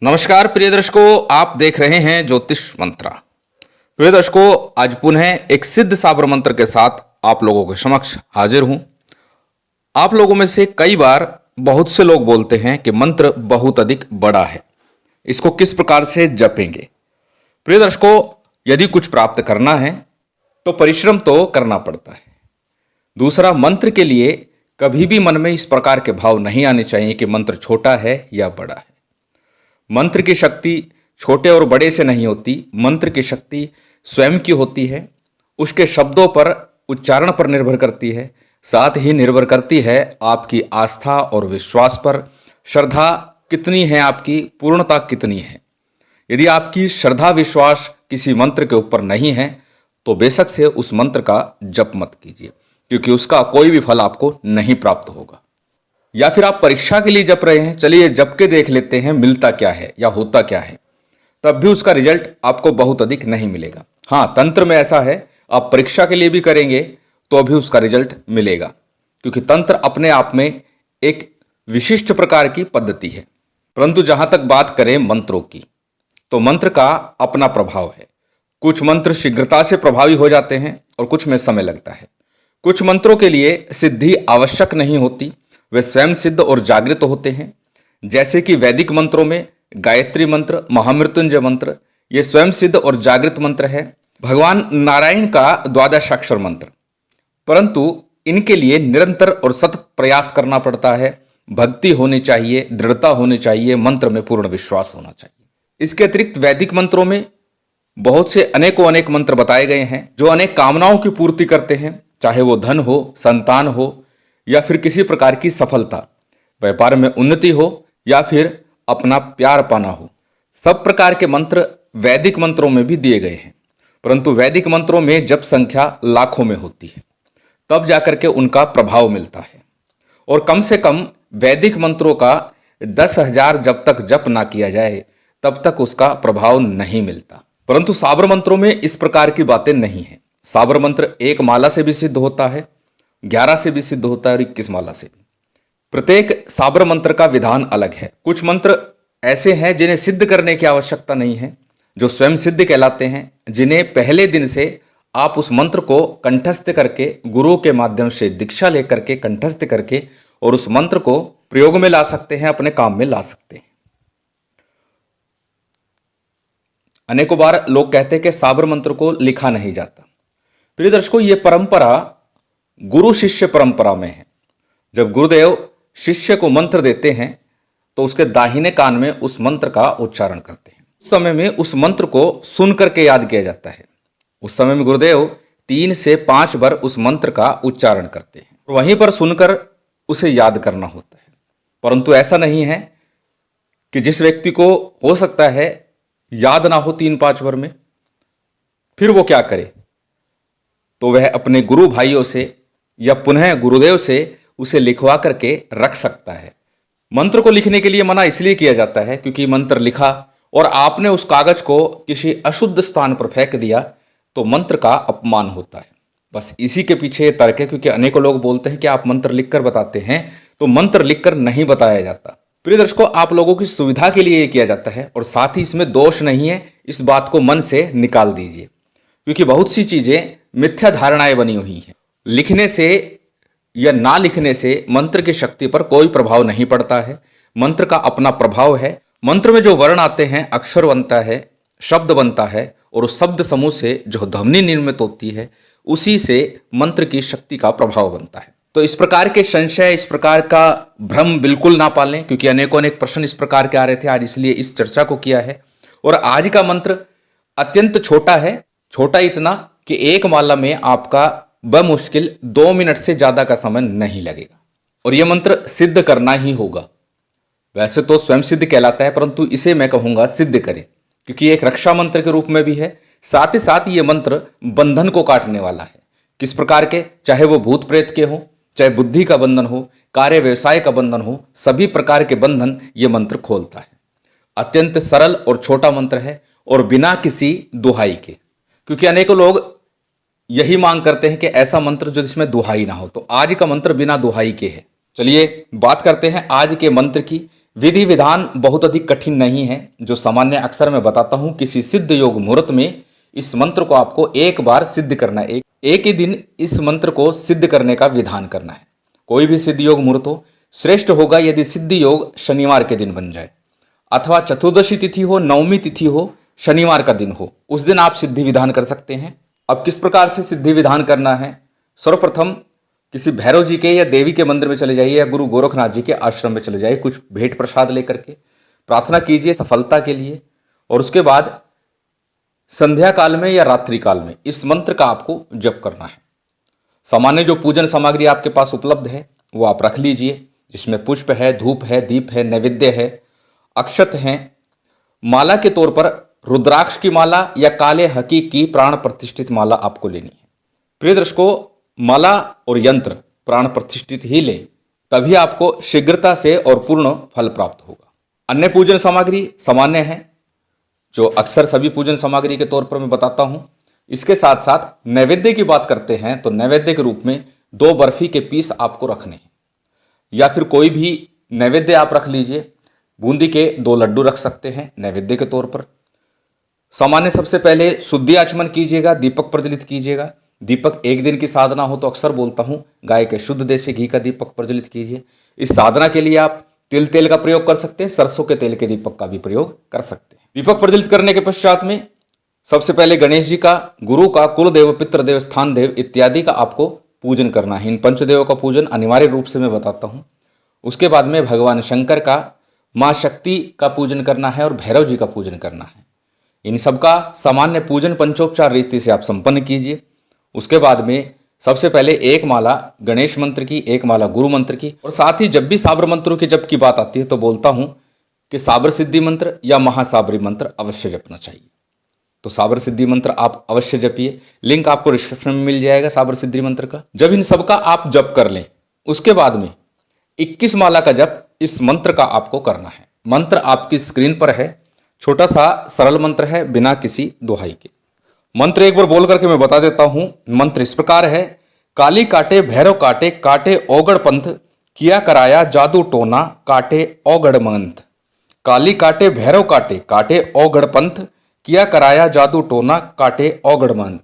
नमस्कार प्रिय दर्शकों, आप देख रहे हैं ज्योतिष मंत्रा। प्रिय दर्शकों, आज पुनः एक सिद्ध साबर मंत्र के साथ आप लोगों के समक्ष हाजिर हूं। आप लोगों में से कई बार बहुत से लोग बोलते हैं कि मंत्र बहुत अधिक बड़ा है, इसको किस प्रकार से जपेंगे। प्रिय दर्शकों, यदि कुछ प्राप्त करना है तो परिश्रम तो करना पड़ता है। दूसरा, मंत्र के लिए कभी भी मन में इस प्रकार के भाव नहीं आने चाहिए कि मंत्र छोटा है या बड़ा है। मंत्र की शक्ति छोटे और बड़े से नहीं होती, मंत्र की शक्ति स्वयं की होती है। उसके शब्दों पर, उच्चारण पर निर्भर करती है, साथ ही निर्भर करती है आपकी आस्था और विश्वास पर। श्रद्धा कितनी है आपकी, पूर्णता कितनी है। यदि आपकी श्रद्धा विश्वास किसी मंत्र के ऊपर नहीं है तो बेशक से उस मंत्र का जप मत कीजिए, क्योंकि उसका कोई भी फल आपको नहीं प्राप्त होगा। या फिर आप परीक्षा के लिए जप रहे हैं, चलिए जप के देख लेते हैं मिलता क्या है या होता क्या है, तब भी उसका रिजल्ट आपको बहुत अधिक नहीं मिलेगा। हाँ, तंत्र में ऐसा है, आप परीक्षा के लिए भी करेंगे तो भी उसका रिजल्ट मिलेगा, क्योंकि तंत्र अपने आप में एक विशिष्ट प्रकार की पद्धति है। परंतु जहां तक बात करें मंत्रों की, तो मंत्र का अपना प्रभाव है। कुछ मंत्र शीघ्रता से प्रभावी हो जाते हैं और कुछ में समय लगता है। कुछ मंत्रों के लिए सिद्धि आवश्यक नहीं होती, वे स्वयं सिद्ध और जागृत होते हैं। जैसे कि वैदिक मंत्रों में गायत्री मंत्र, महामृत्युंजय मंत्र, ये स्वयं सिद्ध और जागृत मंत्र है। भगवान नारायण का 12 मंत्र, परंतु इनके लिए निरंतर और सतत प्रयास करना पड़ता है। भक्ति होनी चाहिए, दृढ़ता होनी चाहिए, मंत्र में पूर्ण विश्वास होना चाहिए। इसके अतिरिक्त वैदिक मंत्रों में बहुत से अनेक मंत्र बताए गए हैं जो अनेक कामनाओं की पूर्ति करते हैं, चाहे वो धन हो, संतान हो, या फिर किसी प्रकार की सफलता, व्यापार में उन्नति हो, या फिर अपना प्यार पाना हो। सब प्रकार के मंत्र वैदिक मंत्रों में भी दिए गए हैं, परंतु वैदिक मंत्रों में जप संख्या लाखों में होती है, तब जाकर के उनका प्रभाव मिलता है। और कम से कम वैदिक मंत्रों का 10,000 जब तक जप ना किया जाए तब तक उसका प्रभाव नहीं मिलता। परंतु साबर मंत्रों में इस प्रकार की बातें नहीं है। साबर मंत्र 1 माला से भी सिद्ध होता है, 11 से भी सिद्ध होता है और 21 माला से भी। प्रत्येक साबर मंत्र का विधान अलग है। कुछ मंत्र ऐसे हैं जिन्हें सिद्ध करने की आवश्यकता नहीं है, जो स्वयं सिद्ध कहलाते हैं, जिन्हें पहले दिन से आप उस मंत्र को कंठस्थ करके, गुरु के माध्यम से दीक्षा लेकर के कंठस्थ करके और उस मंत्र को प्रयोग में ला सकते हैं, अपने काम में ला सकते हैं। अनेकों बार लोग कहते हैं कि साबर मंत्र को लिखा नहीं जाता। प्रिय दर्शकों, ये परंपरा गुरु शिष्य परंपरा में है। जब गुरुदेव शिष्य को मंत्र देते हैं तो उसके दाहिने कान में उस मंत्र का उच्चारण करते हैं। उस समय में उस मंत्र को सुन करके याद किया जाता है। उस समय में गुरुदेव 3 से 5 बार उस मंत्र का उच्चारण करते हैं, वहीं पर सुनकर उसे याद करना होता है। परंतु ऐसा नहीं है कि जिस व्यक्ति को हो सकता है याद ना हो 3-5 बार में, फिर वो क्या करे, तो वह अपने गुरु भाइयों से या पुनः गुरुदेव से उसे लिखवा करके रख सकता है। मंत्र को लिखने के लिए मना इसलिए किया जाता है क्योंकि मंत्र लिखा और आपने उस कागज को किसी अशुद्ध स्थान पर फेंक दिया तो मंत्र का अपमान होता है। बस इसी के पीछे ये तर्क है, क्योंकि अनेकों लोग बोलते हैं कि आप मंत्र लिखकर बताते हैं, तो मंत्र लिखकर नहीं बताया जाता। प्रिय दर्शकों, आप लोगों की सुविधा के लिए ये किया जाता है और साथ ही इसमें दोष नहीं है। इस बात को मन से निकाल दीजिए, क्योंकि बहुत सी चीजें मिथ्या धारणाएं बनी हुई हैं। लिखने से या ना लिखने से मंत्र की शक्ति पर कोई प्रभाव नहीं पड़ता है। मंत्र का अपना प्रभाव है। मंत्र में जो वर्ण आते हैं, अक्षर बनता है, शब्द बनता है, और उस शब्द समूह से जो ध्वनि निर्मित होती है, उसी से मंत्र की शक्ति का प्रभाव बनता है। तो इस प्रकार के संशय, इस प्रकार का भ्रम बिल्कुल ना पालें, क्योंकि अनेक प्रश्न इस प्रकार के आ रहे थे। आज इसलिए इस चर्चा को किया है। और आज का मंत्र अत्यंत छोटा है, छोटा इतना कि 1 माला में आपका बमुश्किल 2 मिनट से ज्यादा का समय नहीं लगेगा, और यह मंत्र सिद्ध करना ही होगा। वैसे तो स्वयं सिद्ध कहलाता है, परंतु इसे मैं कहूंगा सिद्ध करें, क्योंकि एक रक्षा मंत्र के रूप में भी है। साथ ही साथ ये मंत्र बंधन को काटने वाला है। किस प्रकार के, चाहे वो भूत प्रेत के हो, चाहे बुद्धि का बंधन हो, कार्य व्यवसाय का बंधन हो, सभी प्रकार के बंधन ये मंत्र खोलता है। अत्यंत सरल और छोटा मंत्र है, और बिना किसी दुहाई के, क्योंकि अनेकों लोग यही मांग करते हैं कि ऐसा मंत्र जो जिसमें दुहाई ना हो। तो आज का मंत्र बिना दुहाई के है। चलिए बात करते हैं आज के मंत्र की। विधि विधान बहुत अधिक कठिन नहीं है। जो सामान्य अक्सर मैं बताता हूँ, किसी सिद्ध योग मुहूर्त में इस मंत्र को आपको एक बार सिद्ध करना है। एक ही दिन इस मंत्र को सिद्ध करने का विधान करना है। कोई भी सिद्ध योग मुहूर्त हो, श्रेष्ठ होगा यदि सिद्ध योग शनिवार के दिन बन जाए, अथवा चतुर्दशी तिथि हो, नवमी तिथि हो, शनिवार का दिन हो, उस दिन आप सिद्धि विधान कर सकते हैं। अब किस प्रकार से सिद्धि विधान करना है? सर्वप्रथम किसी भैरव जी के या देवी के मंदिर में चले जाइए या गुरु गोरखनाथ जी के आश्रम में चले जाइए, कुछ भेंट प्रसाद लेकर के प्रार्थना कीजिए सफलता के लिए। और उसके बाद संध्या काल में या रात्रि काल में इस मंत्र का आपको जप करना है। सामान्य जो पूजन सामग्री आपके पास उपलब्ध है वो आप रख लीजिए, जिसमें पुष्प है, धूप है, दीप है, नैवेद्य है, अक्षत हैं। माला के तौर पर रुद्राक्ष की माला या काले हकीक की प्राण प्रतिष्ठित माला आपको लेनी है। प्रिय दर्शकों, माला और यंत्र प्राण प्रतिष्ठित ही ले, तभी आपको शीघ्रता से और पूर्ण फल प्राप्त होगा। अन्य पूजन सामग्री सामान्य है, जो अक्सर सभी पूजन सामग्री के तौर पर मैं बताता हूं। इसके साथ साथ नैवेद्य की बात करते हैं तो नैवेद्य के रूप में 2 बर्फी के पीस आपको रखने हैं, या फिर कोई भी नैवेद्य आप रख लीजिए। बूंदी के 2 लड्डू रख सकते हैं नैवेद्य के तौर पर। सामान्य सबसे पहले शुद्धि आचमन कीजिएगा, दीपक प्रज्वलित कीजिएगा। दीपक एक दिन की साधना हो तो अक्सर बोलता हूँ गाय के शुद्ध देसी घी का दीपक प्रज्वलित कीजिए। इस साधना के लिए आप तिल तेल का प्रयोग कर सकते हैं, सरसों के तेल के दीपक का भी प्रयोग कर सकते हैं। दीपक प्रज्वलित करने के पश्चात में सबसे पहले गणेश जी का, गुरु का, कुल देव, पितृ देव, स्थान देव इत्यादि का आपको पूजन करना है। इन पंचदेवों का पूजन अनिवार्य रूप से मैं बताता हूँ। उसके बाद में भगवान शंकर का, माँ शक्ति का पूजन करना है और भैरव जी का पूजन करना है। इन सबका सामान्य पूजन पंचोपचार रीति से आप संपन्न कीजिए। उसके बाद में सबसे पहले एक माला गणेश मंत्र की, एक माला गुरु मंत्र की, और साथ ही जब भी साबर मंत्रों के जप की बात आती है तो बोलता हूं कि साबर सिद्धि मंत्र या महासाबरी मंत्र अवश्य जपना चाहिए। तो साबर सिद्धि मंत्र आप अवश्य जपिए। लिंक आपको डिस्क्रिप्शन में मिल जाएगा साबर सिद्धि मंत्र का। जब इन सबका आप जप कर लें, उसके बाद में 21 माला का जप इस मंत्र का आपको करना है। मंत्र आपकी स्क्रीन पर है, छोटा सा सरल मंत्र है, बिना किसी दोहाई के। मंत्र एक बार बोल करके मैं बता देता हूं। मंत्र इस प्रकार है: काली काटे भैरव काटे, काटे औगड़ पंथ, किया कराया जादू टोना, काटे औगड़ मंथ। काली काटे भैरव काटे, काटे औगड़ पंथ, किया कराया जादू टोना, काटे औगड़ मंथ।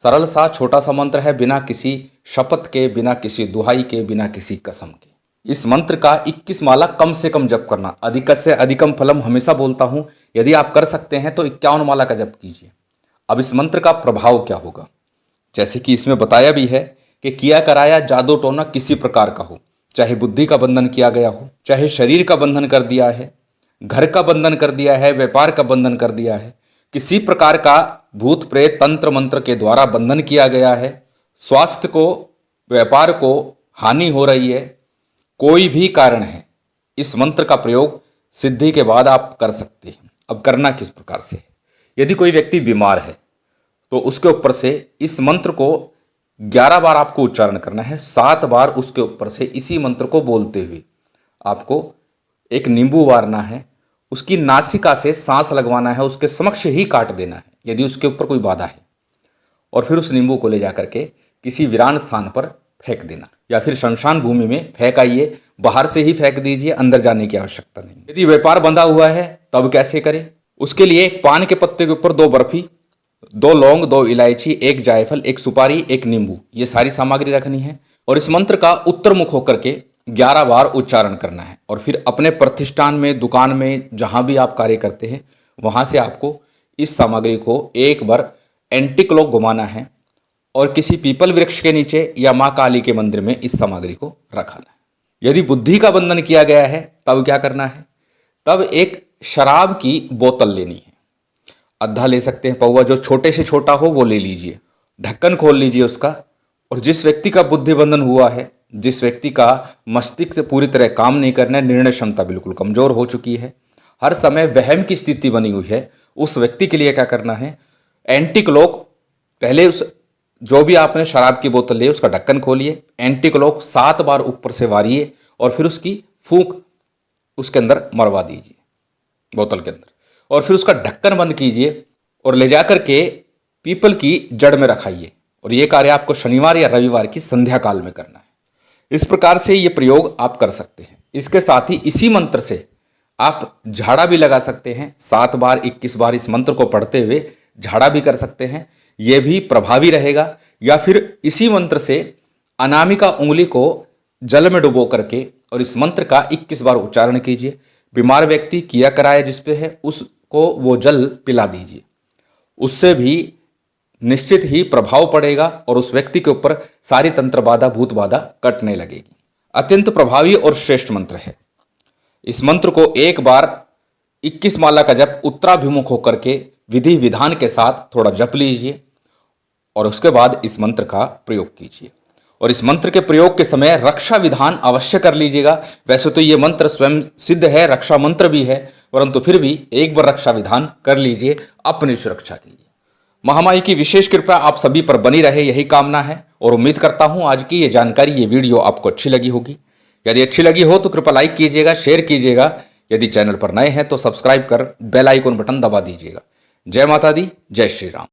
सरल सा छोटा सा मंत्र है, बिना किसी शपथ के, बिना किसी दुहाई के, बिना किसी कसम के। इस मंत्र का 21 माला कम से कम जप करना। अधिकस्य अधिकम फलम हमेशा बोलता हूं। यदि आप कर सकते हैं तो 51 माला का जप कीजिए। अब इस मंत्र का प्रभाव क्या होगा? जैसे कि इसमें बताया भी है कि किया कराया जादू टोना किसी प्रकार का हो, चाहे बुद्धि का बंधन किया गया हो, चाहे शरीर का बंधन कर दिया है, घर का बंधन कर दिया है, व्यापार का बंधन कर दिया है, किसी प्रकार का भूत प्रेत तंत्र मंत्र के द्वारा बंधन किया गया है, स्वास्थ्य को, व्यापार को हानि हो रही है, कोई भी कारण है, इस मंत्र का प्रयोग सिद्धि के बाद आप कर सकते हैं। अब करना किस प्रकार से है? यदि कोई व्यक्ति बीमार है तो उसके ऊपर से इस मंत्र को 11 बार आपको उच्चारण करना है। 7 बार उसके ऊपर से इसी मंत्र को बोलते हुए आपको एक नींबू वारना है, उसकी नासिका से सांस लगवाना है, उसके समक्ष ही काट देना है यदि उसके ऊपर कोई बाधा है, और फिर उस नींबू को ले जा करके किसी वीरान स्थान पर फेंक देना, या फिर शमशान भूमि में फेंक आइए। बाहर से ही फेंक दीजिए, अंदर जाने की आवश्यकता नहीं। यदि व्यापार बंधा हुआ है तब कैसे करें? उसके लिए एक पान के पत्ते के ऊपर 2 बर्फी, 2 लौंग, 2 इलायची, 1 जायफल, 1 सुपारी, 1 नींबू, ये सारी सामग्री रखनी है। और इस मंत्र का उत्तर मुख होकर के 11 बार उच्चारण करना है। और फिर अपने प्रतिष्ठान में, दुकान में, जहां भी आप कार्य करते हैं वहां से आपको इस सामग्री को एक बार एंटी क्लॉक घुमाना है और किसी पीपल वृक्ष के नीचे या माँ काली के मंदिर में इस सामग्री को रखाना है। यदि बुद्धि का बंधन किया गया है तब क्या करना है? तब एक शराब की बोतल लेनी है। अद्धा ले सकते हैं, पौवा, जो छोटे से छोटा हो वो ले लीजिए। ढक्कन खोल लीजिए उसका, और जिस व्यक्ति का बुद्धि बंधन हुआ है, जिस व्यक्ति का मस्तिष्क से पूरी तरह काम नहीं करना है, निर्णय क्षमता बिल्कुल कमजोर हो चुकी है, हर समय वहम की स्थिति बनी हुई है, उस व्यक्ति के लिए क्या करना है? एंटी क्लॉक, पहले उस जो भी आपने शराब की बोतल ली उसका ढक्कन खोलिए, एंटी क्लॉक 7 बार ऊपर से वारिए और फिर उसकी फूंक उसके अंदर मरवा दीजिए, बोतल के अंदर, और फिर उसका ढक्कन बंद कीजिए और ले जाकर के पीपल की जड़ में रखाइए। और ये कार्य आपको शनिवार या रविवार की संध्या काल में करना है। इस प्रकार से ये प्रयोग आप कर सकते हैं। इसके साथ ही इसी मंत्र से आप झाड़ा भी लगा सकते हैं, 7 बार 21 बार इस मंत्र को पढ़ते हुए झाड़ा भी कर सकते हैं, यह भी प्रभावी रहेगा। या फिर इसी मंत्र से अनामिका उंगली को जल में डुबो करके और इस मंत्र का 21 बार उच्चारण कीजिए। बीमार व्यक्ति किया कराया जिस पे है उसको वो जल पिला दीजिए, उससे भी निश्चित ही प्रभाव पड़ेगा और उस व्यक्ति के ऊपर सारी तंत्र बाधा भूत बाधा कटने लगेगी। अत्यंत प्रभावी और श्रेष्ठ मंत्र है। इस मंत्र को एक बार 21 माला का जप उत्तराभिमुख होकर के विधि विधान के साथ थोड़ा जप लीजिए और उसके बाद इस मंत्र का प्रयोग कीजिए। और इस मंत्र के प्रयोग के समय रक्षा विधान अवश्य कर लीजिएगा। वैसे तो ये मंत्र स्वयं सिद्ध है, रक्षा मंत्र भी है, परंतु फिर भी एक बार रक्षा विधान कर लीजिए अपनी सुरक्षा के लिए। महामाई की विशेष कृपा आप सभी पर बनी रहे, यही कामना है। और उम्मीद करता हूं आज की ये जानकारी, ये वीडियो आपको अच्छी लगी होगी। यदि अच्छी लगी हो तो कृपया लाइक कीजिएगा, शेयर कीजिएगा। यदि चैनल पर नए हैं तो सब्सक्राइब कर बेल आइकन बटन दबा दीजिएगा। जय माता दी, जय श्री राम।